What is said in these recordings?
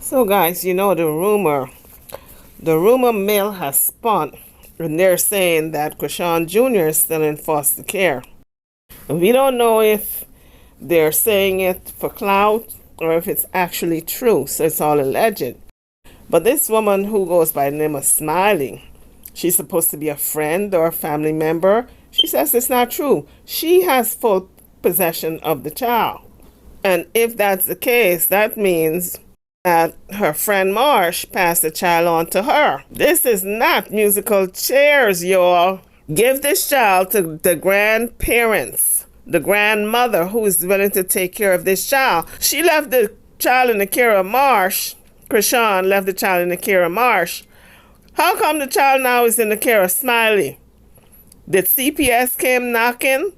So guys, you know the rumor mill has spun, and they're saying that Chrisean Jr. is still in foster care. And we don't know if they're saying it for clout or if it's actually true, so it's all alleged. But this woman who goes by the name of Smiley, she's supposed to be a friend or a family member. She says it's not true. She has full possession of the child. And if that's the case, that means that her friend Marsh passed the child on to her. This is not musical chairs, y'all. Give this child to the grandparents, the grandmother who is willing to take care of this child. She left the child in the care of Marsh. Chrisean left the child in the care of Marsh. How come the child now is in the care of Smiley? Did CPS came knocking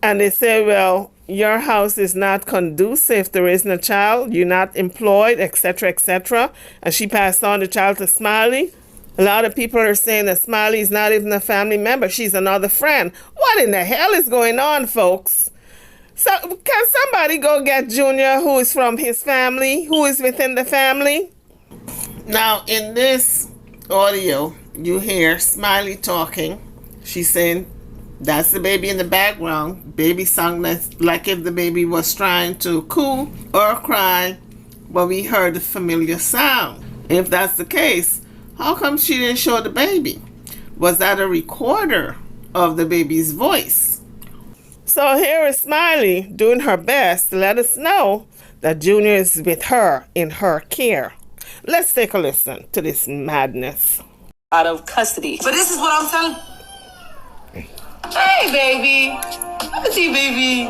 and they say, well, your house is not conducive, there isn't a child, you're not employed, etc., etc., and she passed on the child to Smiley? A lot of people are saying that Smiley is not even a family member, she's another friend. What in the hell is going on, folks? So can somebody go get Junior, who is from his family, who is within the family? Now, in this audio, you hear Smiley talking. She's saying, that's the baby in the background. Baby sung like if the baby was trying to coo or cry, but we heard the familiar sound. If that's the case, how come she didn't show the baby? Was that a recorder of the baby's voice? So here is Smiley doing her best to let us know that Junior is with her in her care. Let's take a listen to this madness. Out of custody. But this is what I'm telling. Hey, baby. Auntie, baby.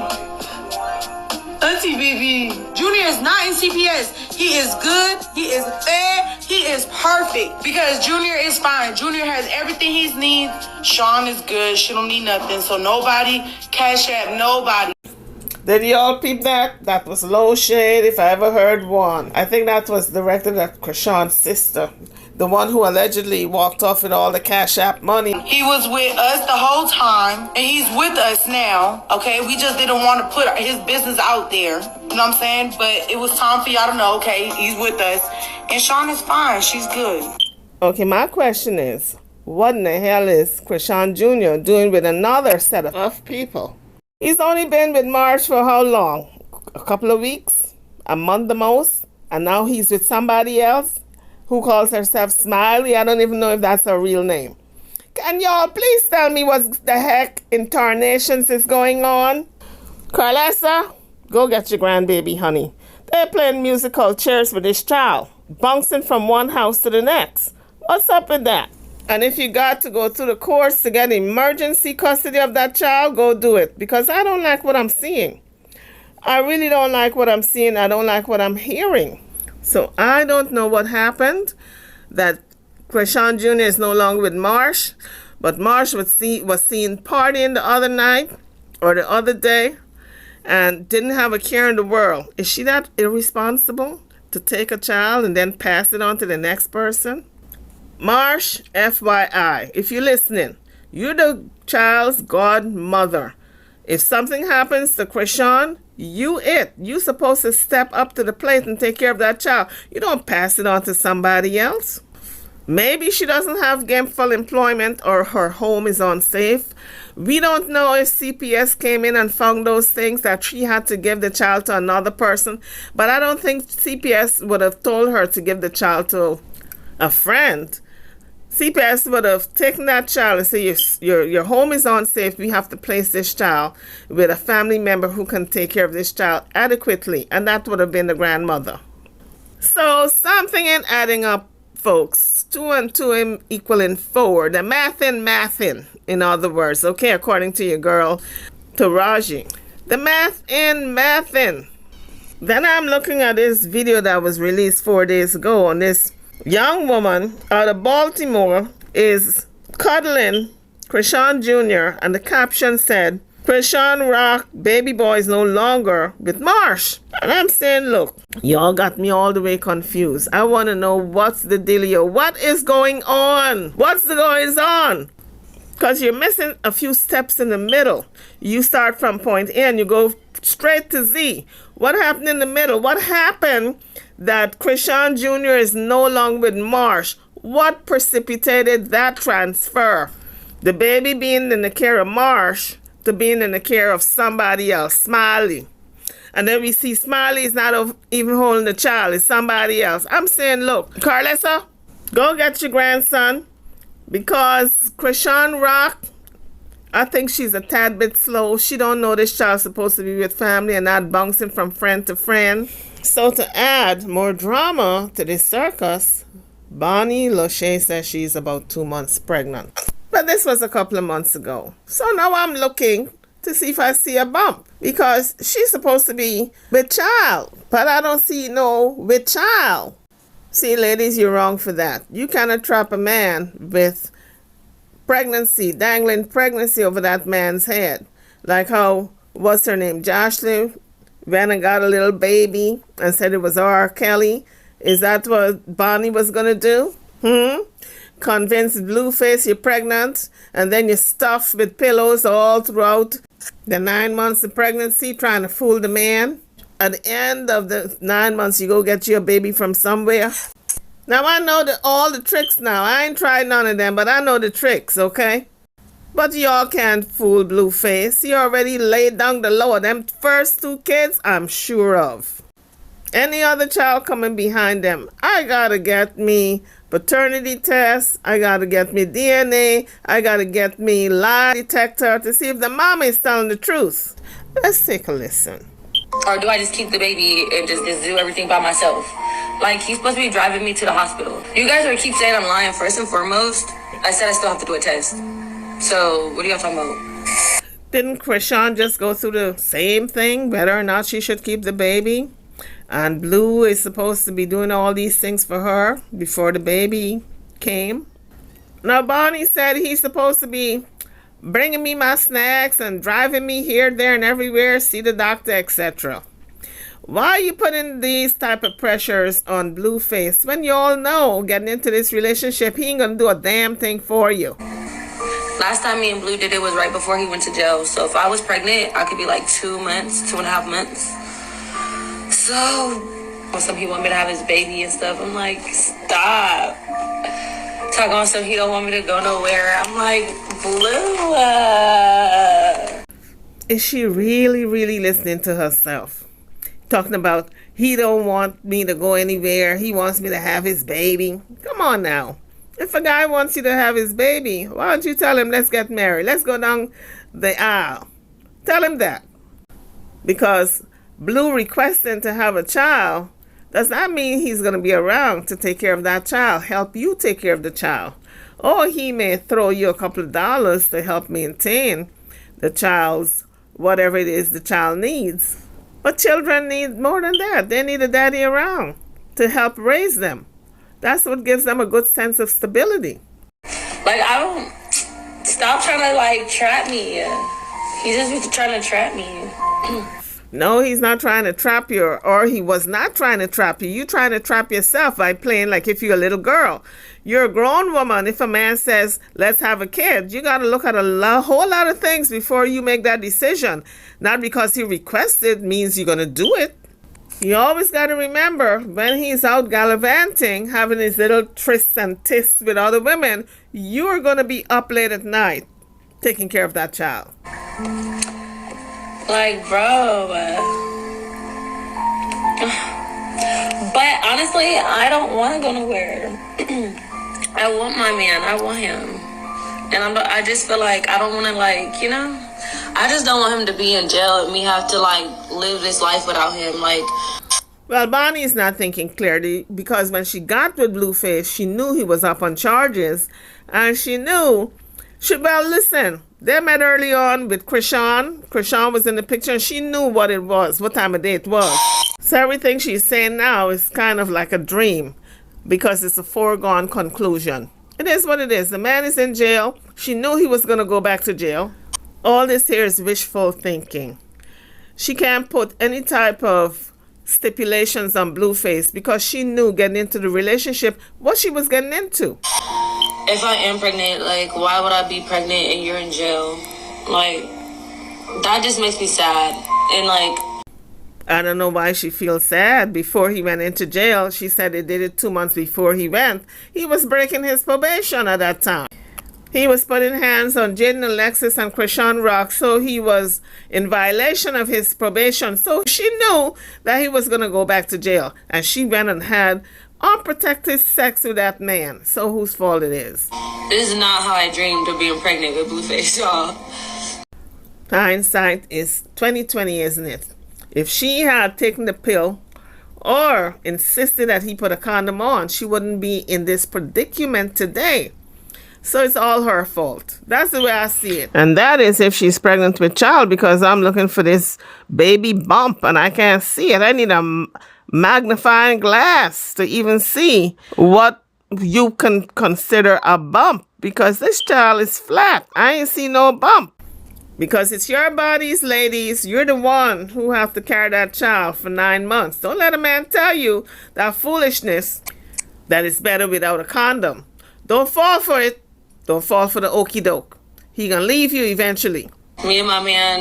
Auntie, baby. Junior is not in CPS. He is good. He is fair. He is perfect. Because Junior is fine. Junior has everything he needs. Sean is good. She don't need nothing. So nobody, cash app, nobody. Did y'all peep that? That was low shade if I ever heard one. I think that was directed at Chrisean's sister. The one who allegedly walked off with all the Cash App money. He was with us the whole time, and he's with us now, okay? We just didn't want to put his business out there, you know what I'm saying? But it was time for y'all to know, okay, he's with us. And Sean is fine. She's good. Okay, my question is, what in the hell is Chrisean Jr. doing with another set of people? He's only been with Marsh for how long? A couple of weeks? A month the most? And now he's with somebody else who calls herself Smiley. I don't even know if that's her real name. Can y'all please tell me what the heck in tarnations is going on? Carlessa, go get your grandbaby, honey. They're playing musical chairs with this child, bouncing from one house to the next. What's up with that? And if you got to go to the courts to get emergency custody of that child, go do it. Because I don't like what I'm seeing. I really don't like what I'm seeing. I don't like what I'm hearing. So I don't know what happened, that Chrisean Jr. is no longer with Marsh, but Marsh was seen partying the other night or the other day and didn't have a care in the world. Is she that irresponsible to take a child and then pass it on to the next person? Marsh, FYI, if you're listening, you're the child's godmother. If something happens to Chrisean, you're supposed to step up to the plate and take care of that child. You don't pass it on to somebody else. Maybe she doesn't have gainful employment or her home is unsafe. We don't know if CPS came in and found those things that she had to give the child to another person. But I don't think CPS would have told her to give the child to a friend. CPS would have taken that child and said, your home is unsafe. We have to place this child with a family member who can take care of this child adequately. And that would have been the grandmother. So something ain't adding up, folks. 2 and 2 equaling 4. The mathin', in other words. Okay, according to your girl, Taraji. The mathin'. Then I'm looking at this video that was released 4 days ago on this young woman out of Baltimore is cuddling Chrisean Jr. and the caption said, Chrisean Rock baby boy is no longer with Marsh. And I'm saying, look, y'all got me all the way confused. I want to know what's the dealio. What is going on? What's the goings on? Because you're missing a few steps in the middle. You start from point A and you go straight to Z. What happened in the middle? What happened that Chrisean Jr. is no longer with Marsh. What precipitated that transfer? The baby being in the care of Marsh to being in the care of somebody else, Smiley. And then we see Smiley is not even holding the child, it's somebody else. I'm saying, look, Carlessa, go get your grandson, because Chrisean Rock, I think she's a tad bit slow. She don't know this child's supposed to be with family and not bouncing from friend to friend. So to add more drama to this circus, Bonnie Lachey says she's about 2 months pregnant. But this was a couple of months ago. So now I'm looking to see if I see a bump, because she's supposed to be with child, but I don't see no with child. See, ladies, you're wrong for that. You cannot trap a man with pregnancy, dangling pregnancy over that man's head. Like how, what's her name, Jocelyn went and got a little baby and said it was R. Kelly. Is that what Bonnie was going to do? Convince Blueface you're pregnant, and then you stuff with pillows all throughout the 9 months of pregnancy, trying to fool the man. At the end of the 9 months, you go get your baby from somewhere. Now, I know all the tricks now. I ain't tried none of them, but I know the tricks, okay? But y'all can't fool Blueface. He already laid down the law. Them first 2 kids, I'm sure of. Any other child coming behind them, I gotta get me paternity test, I gotta get me DNA, I gotta get me lie detector to see if the mama is telling the truth. Let's take a listen. Or do I just keep the baby and just do everything by myself? Like, he's supposed to be driving me to the hospital. You guys are keep saying I'm lying. First and foremost, I said I still have to do a test. So what are y'all talking about? Didn't Chrisean just go through the same thing, whether or not she should keep the baby? And Blue is supposed to be doing all these things for her before the baby came. Now, Bonnie said he's supposed to be bringing me my snacks and driving me here, there, and everywhere, see the doctor, etc. Why are you putting these type of pressures on Blueface when you all know getting into this relationship, he ain't gonna do a damn thing for you? Last time me and Blue did it was right before he went to jail. So if I was pregnant, I could be like 2 months, 2.5 months. So when some people want me to have his baby and stuff, I'm like, stop. Talking about stuff he don't want me to go nowhere. I'm like, Blue. Is she really, really listening to herself? Talking about he don't want me to go anywhere. He wants me to have his baby. Come on now. If a guy wants you to have his baby, why don't you tell him, let's get married? Let's go down the aisle. Tell him that. Because Blue requesting to have a child does not mean he's going to be around to take care of that child, help you take care of the child. Or he may throw you a couple of dollars to help maintain the child's, whatever it is the child needs. But children need more than that. They need a daddy around to help raise them. That's what gives them a good sense of stability. Like, I don't... Stop trying to, like, trap me. He's just trying to trap me. No, he's not trying to trap you, or he was not trying to trap you. You're trying to trap yourself by playing like if you're a little girl. You're a grown woman. If a man says, let's have a kid, you got to look at a whole lot of things before you make that decision. Not because he requested means you're going to do it. You always got to remember, when he's out gallivanting, having his little trysts and tists with other women, you're going to be up late at night taking care of that child. Like, bro. But honestly, I don't want to go nowhere. I want my man. I want him. And I just feel like I don't want to, like, you know, I just don't want him to be in jail and me have to, like, live this life without him. Like, well, Bonnie's not thinking clearly, because when she got with Blueface, she knew he was up on charges, and she knew, well, listen, they met early on with Chrisean. Chrisean was in the picture, and she knew what it was, what time of day it was. So everything she's saying now is kind of like a dream, because it's a foregone conclusion. It is what it is. The man is in jail. She knew he was going to go back to jail. All this here is wishful thinking. She can't put any type of stipulations on Blueface, because she knew getting into the relationship what she was getting into. If I am pregnant, like, why would I be pregnant and you're in jail? Like, that just makes me sad. And, like... I don't know why she feels sad. Before he went into jail, she said they did it 2 months before he went. He was breaking his probation at that time. He was putting hands on Jaden Alexis and Chrisean Rock, so he was in violation of his probation. So she knew that he was going to go back to jail. And she went and had unprotected sex with that man. So whose fault it is? This is not how I dreamed of being pregnant with Blueface, y'all. Hindsight is 20/20, isn't it? If she had taken the pill or insisted that he put a condom on, she wouldn't be in this predicament today. So it's all her fault. That's the way I see it. And that is if she's pregnant with child, because I'm looking for this baby bump and I can't see it. I need a magnifying glass to even see what you can consider a bump, because this child is flat. I ain't see no bump. Because it's your bodies, ladies. You're the one who have to carry that child for 9 months. Don't let a man tell you that foolishness, that it's better without a condom. Don't fall for it. Don't fall for the okie doke. He gonna leave you eventually. Me and my man,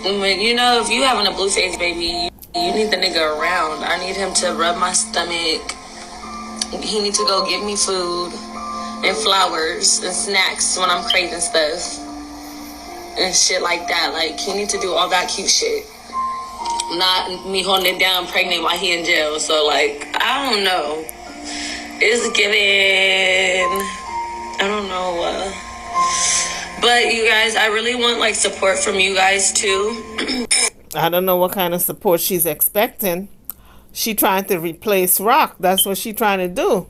you know, if you having a Blueface baby, you need the nigga around. I need him to rub my stomach. He need to go get me food and flowers and snacks when I'm craving stuff and shit like that. Like, he need to do all that cute shit. Not me holding it down pregnant while he in jail. So, like, I don't know. It's giving... I don't know. But you guys, I really want like support from you guys too. I don't know what kind of support she's expecting. She trying to replace Rock. That's what she trying to do.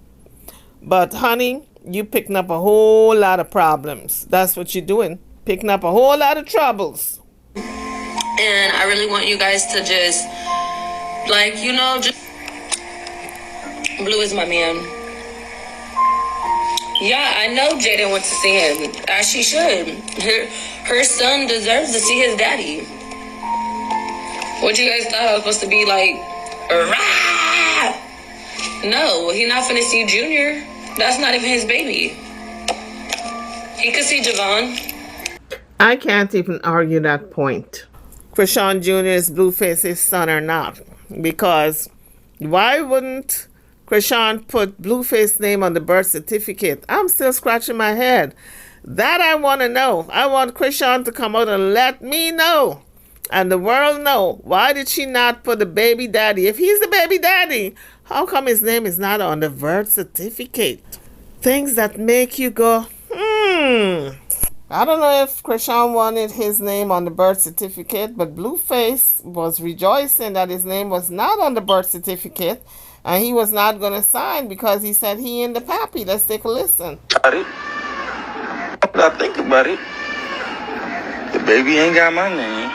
But honey, you picking up a whole lot of problems. That's what you're doing. Picking up a whole lot of troubles. And I really want you guys to just, like, you know, just... Blue is my man. Yeah, I know Jaden went to see him, as she should. Her son deserves to see his daddy. What you guys thought I was supposed to be like, rah! No, he not finna see Junior. That's not even his baby. He could see Javon. I can't even argue that point. Chrisean Jr. is Blueface's son or not. Because why wouldn't Chrisean put Blueface's name on the birth certificate? I'm still scratching my head. That I want to know. I want Chrisean to come out and let me know and the world know. Why did she not put the baby daddy? If he's the baby daddy, how come his name is not on the birth certificate? Things that make you go, I don't know if Chrisean wanted his name on the birth certificate, but Blueface was rejoicing that his name was not on the birth certificate. And he was not going to sign because he said he and the pappy. Let's take a listen. I think about it. The baby ain't got my name.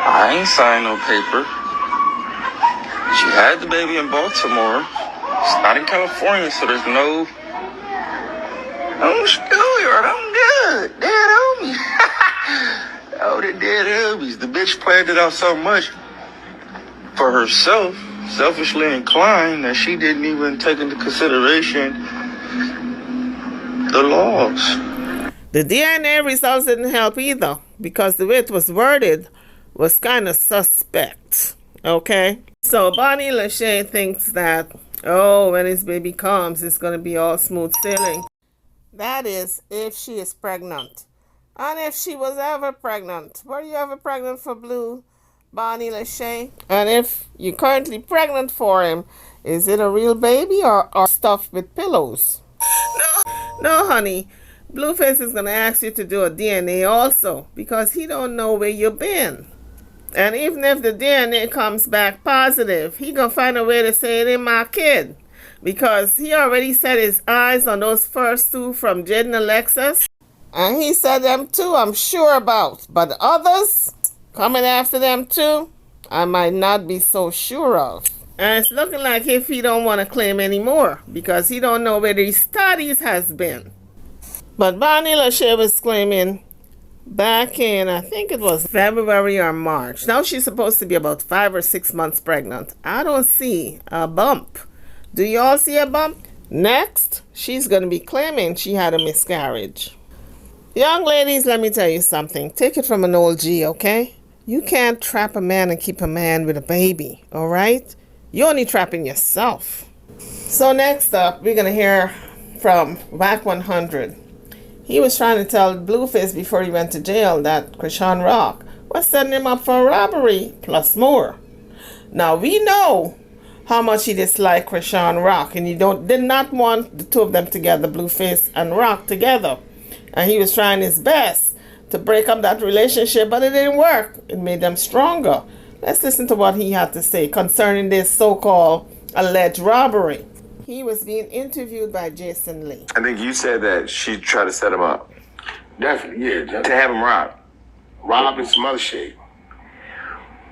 I ain't signed no paper. She had the baby in Baltimore. It's not in California, so there's no... I'm schoolyard. I'm good. Dead homies. Oh, the dead homies. The bitch planned it out so much for herself, selfishly inclined, that she didn't even take into consideration the laws. The DNA results didn't help either, because the way it was worded was kind of suspect. Okay? So Bonnie Lachey thinks that, oh, when his baby comes, it's going to be all smooth sailing. That is, if she is pregnant. And if she was ever pregnant. Were you ever pregnant for Blue, Bonnie Lachey? And if you're currently pregnant for him, is it a real baby or stuffed with pillows? No, honey. Blueface is going to ask you to do a DNA also, because he don't know where you've been. And even if the DNA comes back positive, he going to find a way to say it ain't my kid. Because he already set his eyes on those first two from Jaden and Alexis. And he said them too, I'm sure about. But the others coming after them too, I might not be so sure of. And it's looking like if he don't want to claim anymore, because he don't know where these studies has been. But Bonnie Lachey was claiming back in, I think it was February or March. Now she's supposed to be about 5 or 6 months pregnant. I don't see a bump. Do you all see a bump? Next, she's going to be claiming she had a miscarriage. Young ladies, let me tell you something. Take it from an old G, okay? You can't trap a man and keep a man with a baby, all right? You're only trapping yourself. So next up, we're going to hear from WAC 100. He was trying to tell Blueface before he went to jail that Chrisean Rock was setting him up for a robbery plus more. Now we know how much he disliked Chrisean Rock, and he did not want the two of them together, Blueface and Rock together. And he was trying his best to break up that relationship, but it didn't work. It made them stronger. Let's listen to what he had to say concerning this so-called alleged robbery. He was being interviewed by Jason Lee. I think you said that she tried to set him up. Definitely, yeah. To have him robbed. Robbed and some other shit.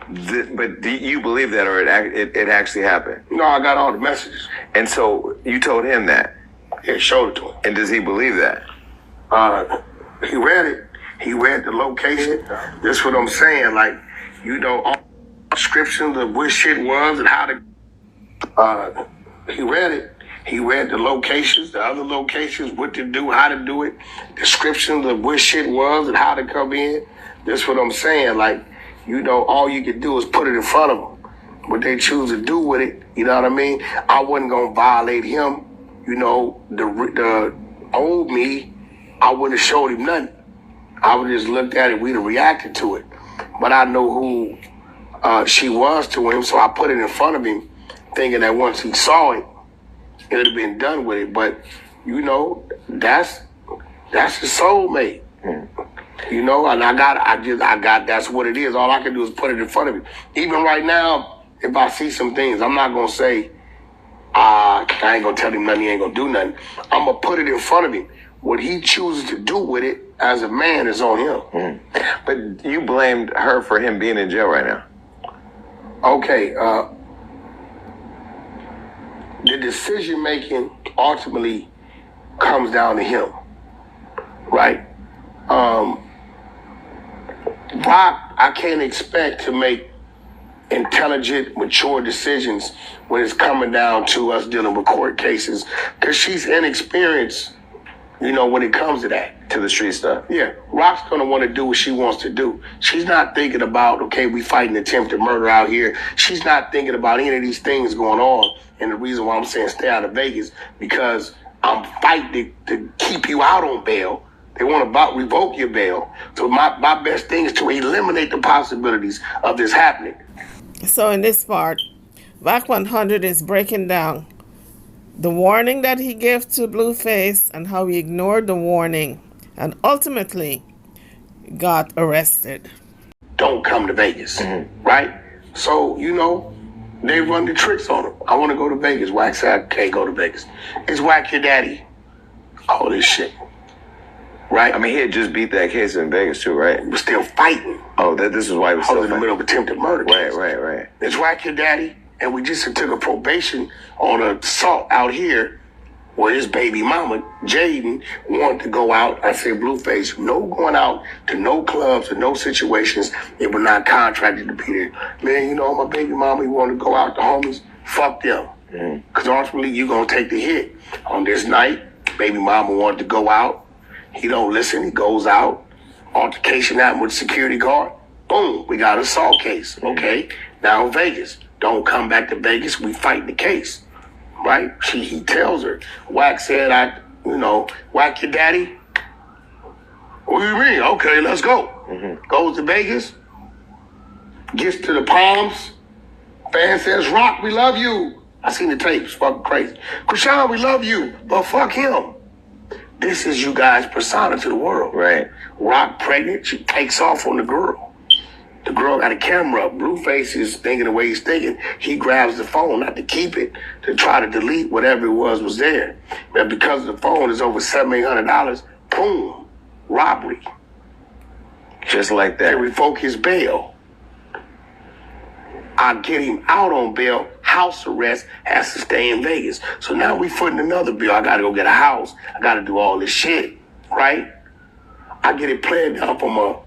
But do you believe that, or it actually happened? No, I got all the messages. And so you told him that? Yeah, showed it to him. And does he believe that? He read it. He read the location. That's what I'm saying. Like, you know, all descriptions of where shit was and how to... He read it. He read the locations, the other locations, what to do, how to do it, descriptions of where shit was and how to come in. That's what I'm saying. Like, you know, all you can do is put it in front of them. What they choose to do with it, you know what I mean? I wasn't going to violate him. You know, the old me, I wouldn't have showed him nothing. I would have just looked at it, we'd have reacted to it. But I know who she was to him, so I put it in front of him, thinking that once he saw it, it would have been done with it. But, you know, that's his soulmate. You know, and I got, that's what it is. All I can do is put it in front of him. Even right now, if I see some things, I'm not going to say, I ain't going to tell him nothing, he ain't going to do nothing. I'm going to put it in front of him. What he chooses to do with it as a man is on him. But you blamed her for him being in jail right now. Okay, the decision making ultimately comes down to him, right? Rock, I can't expect to make intelligent, mature decisions when it's coming down to us dealing with court cases, because she's inexperienced, you know, when it comes to that. To the street stuff. Yeah, Rock's gonna want to do what she wants to do. She's not thinking about, okay, we fighting attempted murder out here. She's not thinking about any of these things going on. And the reason why I'm saying stay out of Vegas, because I'm fighting to keep you out on bail. They want to revoke your bail. So my best thing is to eliminate the possibilities of this happening. So in this part, WAC 100 is breaking down the warning that he gave to Blueface and how he ignored the warning and ultimately got arrested. Don't come to Vegas, right? So, you know, they run the tricks on him. I want to go to Vegas. Wack said, I can't go to Vegas. It's Wack your daddy. All this shit. Right? I mean, he had just beat that case in Vegas too, right? We're still fighting. Oh, this is why he was I still was in the middle of attempted murder case. Right. It's Wack your daddy. And we just took a probation on an assault out here where his baby mama, Jaden, wanted to go out. I said, Blueface, no going out to no clubs or no situations. They were not contracted to be there. Man, you know, my baby mama, you want to go out to homies? Fuck them. Because ultimately, you're going to take the hit. On this night, baby mama wanted to go out. He don't listen. He goes out. Altercation happened with the security guard. Boom, we got an assault case. Okay, now Vegas. Don't come back to Vegas. We fight the case. Right? He tells her. Wack said, Wack your daddy. What do you mean? Okay, let's go. Goes to Vegas. Gets to the Palms. Fan says, Rock, we love you. I seen the tapes. Fucking crazy. Chrisean, we love you. But fuck him. This is you guys' persona to the world. Right. Rock pregnant. She takes off on the girl. The girl got a camera up. Blueface is thinking the way he's thinking. He grabs the phone, not to keep it, to try to delete whatever it was there. But because the phone is over $700-800, boom, robbery. Just like that. They revoke his bail. I get him out on bail. House arrest, has to stay in Vegas. So now we footing another bill. I got to go get a house. I got to do all this shit, right? I get it planned down from a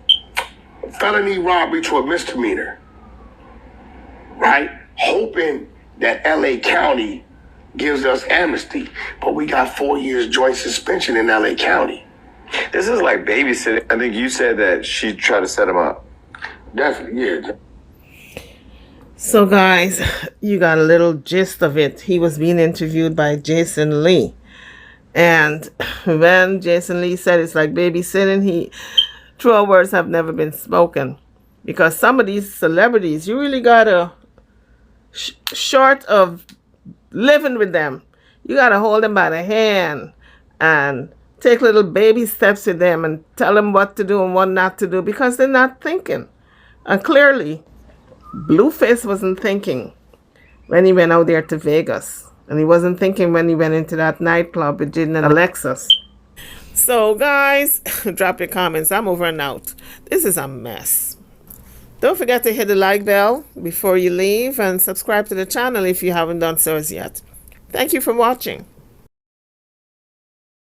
felony robbery to a misdemeanor, right? Hoping that LA County gives us amnesty, but we got 4 years joint suspension in LA County. This is like babysitting. I think you said that she tried to set him up. Definitely, yeah. So guys, you got a little gist of it. He was being interviewed by Jason Lee. And when Jason Lee said it's like babysitting, truer words have never been spoken. Because some of these celebrities, you really gotta, short of living with them, you gotta hold them by the hand and take little baby steps with them and tell them what to do and what not to do, because they're not thinking. And clearly, Blueface wasn't thinking when he went out there to Vegas. And he wasn't thinking when he went into that nightclub with Jin and Alexis. So guys, drop your comments. I'm over and out. This is a mess. Don't forget to hit the like bell before you leave and subscribe to the channel if you haven't done so as yet. Thank you for watching.